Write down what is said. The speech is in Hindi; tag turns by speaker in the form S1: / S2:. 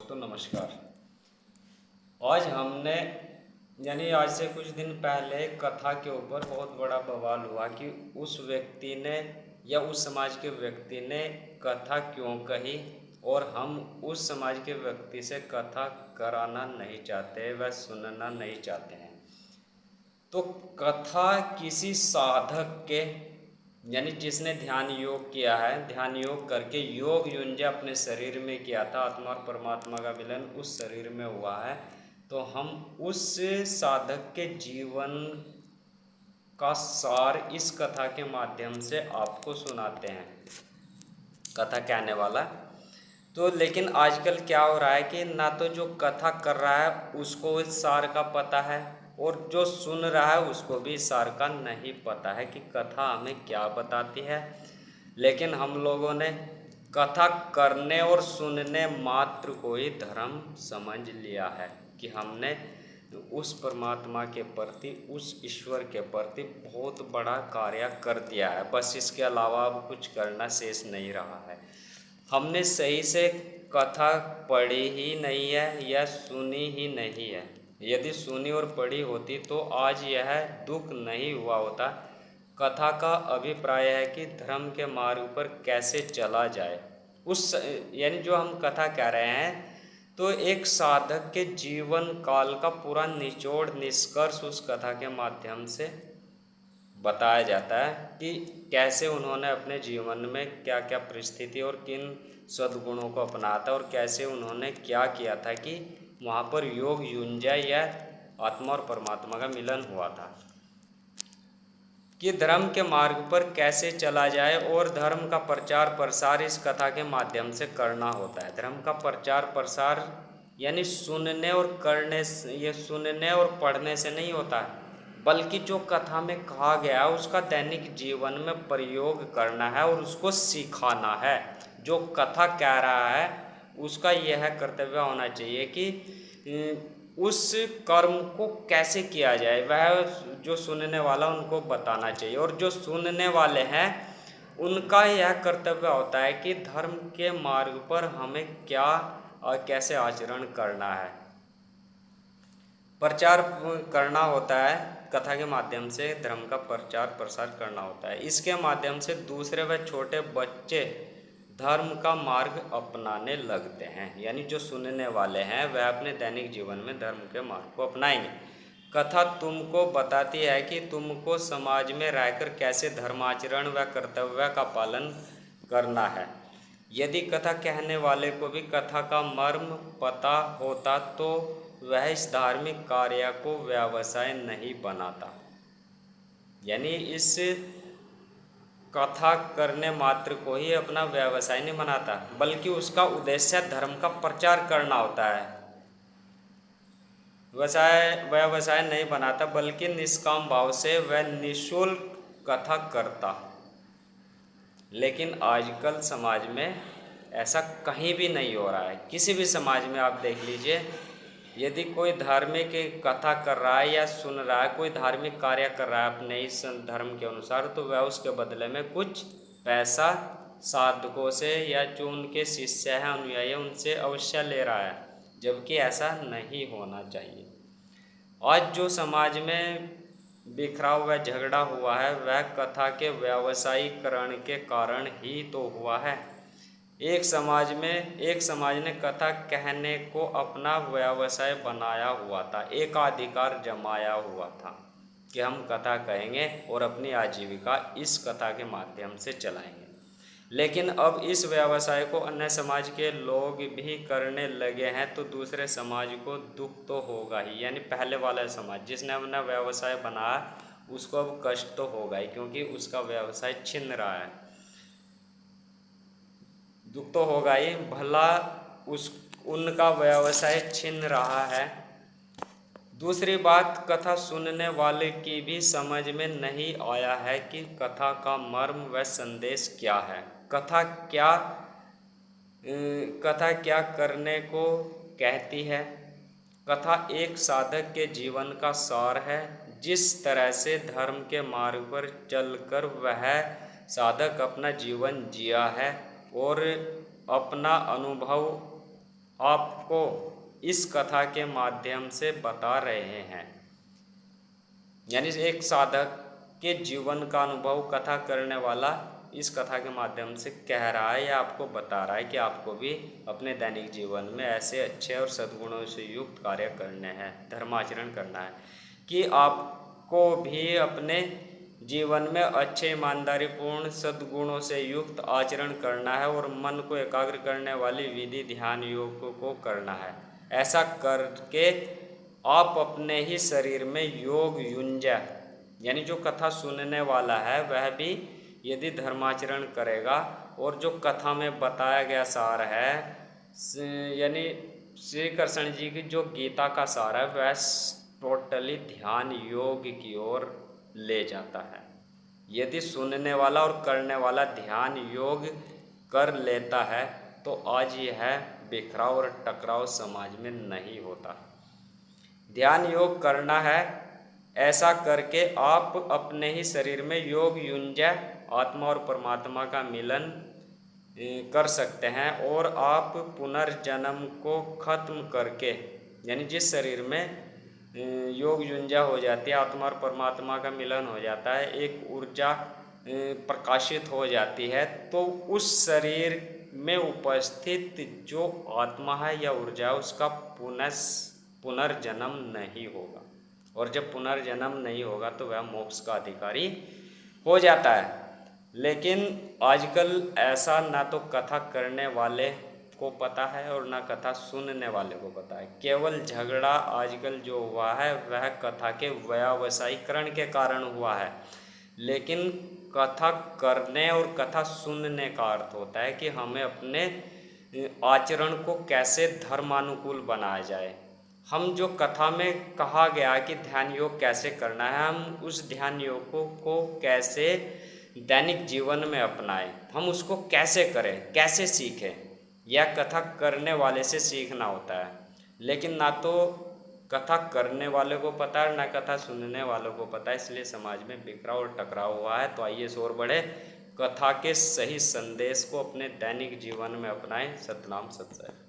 S1: दोस्तों नमस्कार। आज हमने आज से कुछ दिन पहले कथा के ऊपर बहुत बड़ा बवाल हुआ कि उस व्यक्ति ने या उस समाज के व्यक्ति ने कथा क्यों कही, और हम उस समाज के व्यक्ति से कथा कराना नहीं चाहते, वह सुनना नहीं चाहते हैं। तो कथा किसी साधक के जिसने ध्यान योग किया है, ध्यान योग करके योग युंज अपने शरीर में किया था, आत्मा और परमात्मा का मिलन उस शरीर में हुआ है, तो हम उस साधक के जीवन का सार इस कथा के माध्यम से आपको सुनाते हैं। कथा कहने वाला तो लेकिन आजकल क्या हो रहा है कि ना तो जो कथा कर रहा है उसको इस सार का पता है, और जो सुन रहा है उसको भी इस सार का नहीं पता है कि कथा हमें क्या बताती है। लेकिन हम लोगों ने कथा करने और सुनने मात्र को ही धर्म समझ लिया है कि हमने उस परमात्मा के प्रति, उस ईश्वर के प्रति बहुत बड़ा कार्य कर दिया है। बस इसके अलावा अब कुछ करना शेष नहीं रहा है। हमने सही से कथा पढ़ी ही नहीं है या सुनी ही नहीं है। यदि सुनी और पढ़ी होती तो आज यह दुख नहीं हुआ होता। कथा का अभिप्राय है कि धर्म के मार्ग पर कैसे चला जाए। जो हम कथा कह रहे हैं तो एक साधक के जीवन काल का पूरा निचोड़ निष्कर्ष उस कथा के माध्यम से बताया जाता है कि कैसे उन्होंने अपने जीवन में क्या क्या परिस्थिति और किन सद्गुणों को अपनाया था, और कैसे उन्होंने क्या किया था कि वहाँ पर योग युंजा या आत्मा और परमात्मा का मिलन हुआ था। कि धर्म के मार्ग पर कैसे चला जाए और धर्म का प्रचार प्रसार इस कथा के माध्यम से करना होता है। धर्म का प्रचार प्रसार सुनने और करने से, ये सुनने और पढ़ने से नहीं होता है, बल्कि जो कथा में कहा गया है उसका दैनिक जीवन में प्रयोग करना है और उसको सिखाना है। जो कथा कह रहा है उसका यह कर्तव्य होना चाहिए कि उस कर्म को कैसे किया जाए, वह जो सुनने वाला उनको बताना चाहिए, और जो सुनने वाले हैं उनका यह कर्तव्य होता है कि धर्म के मार्ग पर हमें क्या और कैसे आचरण करना है। प्रचार करना होता है, कथा के माध्यम से धर्म का प्रचार प्रसार करना होता है। इसके माध्यम से दूसरे व छोटे बच्चे धर्म का मार्ग अपनाने लगते हैं। जो सुनने वाले हैं वह अपने दैनिक जीवन में धर्म के मार्ग को अपनाएंगे। कथा तुमको बताती है कि तुमको समाज में रहकर कैसे धर्माचरण व कर्तव्य का पालन करना है। यदि कथा कहने वाले को भी कथा का मर्म पता होता तो वह इस धार्मिक कार्य को व्यवसाय नहीं बनाता। इस कथा करने मात्र को ही अपना व्यवसाय नहीं बनाता, बल्कि उसका उद्देश्य धर्म का प्रचार करना होता है। व्यवसाय नहीं बनाता, बल्कि निष्काम भाव से वह निःशुल्क कथा करता। लेकिन आजकल समाज में ऐसा कहीं भी नहीं हो रहा है। किसी भी समाज में आप देख लीजिए, यदि कोई धार्मिक कथा कर रहा है या सुन रहा है, कोई धार्मिक कार्य कर रहा है अपने इस धर्म के अनुसार, तो वह उसके बदले में कुछ पैसा साधकों से या जो उनके शिष्य हैं, अनुयायी हैं, उनसे अवश्य ले रहा है, जबकि ऐसा नहीं होना चाहिए। आज जो समाज में बिखराव व झगड़ा हुआ है वह कथा के व्यावसायीकरण के कारण ही तो हुआ है। एक समाज ने कथा कहने को अपना व्यवसाय बनाया हुआ था, एकाधिकार जमाया हुआ था कि हम कथा कहेंगे और अपनी आजीविका इस कथा के माध्यम से चलाएंगे। लेकिन अब इस व्यवसाय को अन्य समाज के लोग भी करने लगे हैं, तो दूसरे समाज को दुख तो होगा ही। पहले वाला समाज जिसने अपना व्यवसाय बनाया उसको अब कष्ट तो होगा ही, क्योंकि उसका व्यवसाय छिन रहा है। दुख तो होगा ही, भला उनका व्यवसाय छिन रहा है। दूसरी बात, कथा सुनने वाले की भी समझ में नहीं आया है कि कथा का मर्म व संदेश क्या है। कथा क्या करने को कहती है। कथा एक साधक के जीवन का सार है। जिस तरह से धर्म के मार्ग पर चलकर वह साधक अपना जीवन जिया है और अपना अनुभव आपको इस कथा के माध्यम से बता रहे हैं। यानी एक साधक के जीवन का अनुभव कथा करने वाला इस कथा के माध्यम से कह रहा है या आपको बता रहा है कि आपको भी अपने दैनिक जीवन में ऐसे अच्छे और सद्गुणों से युक्त कार्य करने हैं, धर्माचरण करना है, कि आपको भी अपने जीवन में अच्छे ईमानदारीपूर्ण सद्गुणों से युक्त आचरण करना है और मन को एकाग्र करने वाली विधि ध्यान योग को करना है। ऐसा करके आप अपने ही शरीर में योग युंजा, यानी जो कथा सुनने वाला है वह भी यदि धर्माचरण करेगा और जो कथा में बताया गया सार है, यानी श्री कृष्ण जी की जो गीता का सार है वह टोटली ध्यान योग की ओर ले जाता है। यदि सुनने वाला और करने वाला ध्यान योग कर लेता है तो आज यह बिखराव और टकराव समाज में नहीं होता। ध्यान योग करना है, ऐसा करके आप अपने ही शरीर में योग युंजा आत्मा और परमात्मा का मिलन कर सकते हैं और आप पुनर्जन्म को खत्म करके, यानी जिस शरीर में योग युंजा हो जाती है, आत्मा और परमात्मा का मिलन हो जाता है, एक ऊर्जा प्रकाशित हो जाती है, तो उस शरीर में उपस्थित जो आत्मा है या ऊर्जा है उसका पुनर्जन्म नहीं होगा। और जब पुनर्जन्म नहीं होगा तो वह मोक्ष का अधिकारी हो जाता है। लेकिन आजकल ऐसा ना तो कथा करने वाले को पता है और ना कथा सुनने वाले को पता है। केवल झगड़ा आजकल जो हुआ है वह कथा के व्यावसायीकरण के कारण हुआ है। लेकिन कथा करने और कथा सुनने का अर्थ होता है कि हमें अपने आचरण को कैसे धर्मानुकूल बनाया जाए। हम जो कथा में कहा गया कि ध्यान योग कैसे करना है, हम उस ध्यान योग को कैसे दैनिक जीवन में अपनाएं, हम उसको कैसे करें, कैसे सीखें, यह कथा करने वाले से सीखना होता है। लेकिन ना तो कथा करने वाले को पता है ना कथा सुनने वालों को पता है, इसलिए समाज में बिखराव और टकराव हुआ है। तो आइए इस ओर बढ़े, कथा के सही संदेश को अपने दैनिक जीवन में अपनाएं। सतनाम सत्संग।